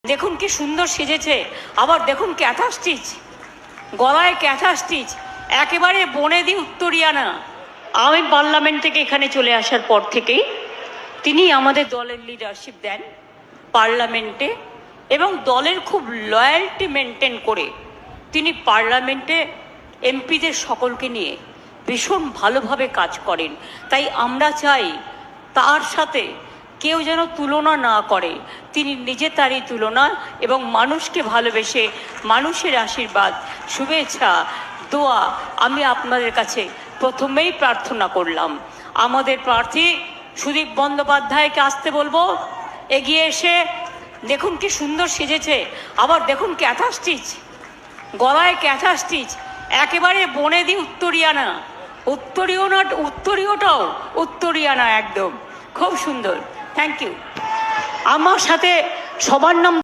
দেখুন কি সুন্দর সেজেছে, আবার দেখুন ক্যাথা স্টিচ, গলায় ক্যাথা স্টিচ, একেবারে বনেদি উত্তরিয়ানা। আমি পার্লামেন্ট থেকে এখানে চলে আসার পর থেকেই তিনি আমাদের দলের লিডারশিপ দেন পার্লামেন্টে, এবং দলের খুব লয়্যালটি মেনটেন করে তিনি পার্লামেন্টে এমপিদের সকলকে নিয়ে ভীষণ ভালোভাবে কাজ করেন। তাই আমরা চাই তার সাথে কেউ যেন তুলনা না করে, তিনি নিজে তারই তুলনা, এবং মানুষকে ভালোবেসে মানুষের আশীর্বাদ, শুভেচ্ছা, দোয়া আমি আপনাদের কাছে প্রথমেই প্রার্থনা করলাম। আমাদের প্রার্থী সুদীপ বন্দ্যোপাধ্যায়কে আসতে বলবো, এগিয়ে এসে দেখুন কি সুন্দর সেজেছে, আবার দেখুন ক্যাথা স্টিচ, গলায় ক্যাথা স্টিচ, একেবারে বনেদি উত্তরিয়ানা, উত্তরীয়টাও উত্তরিয়ানা, একদম খুব সুন্দর। Thank you. আমার সাথে সবার নাম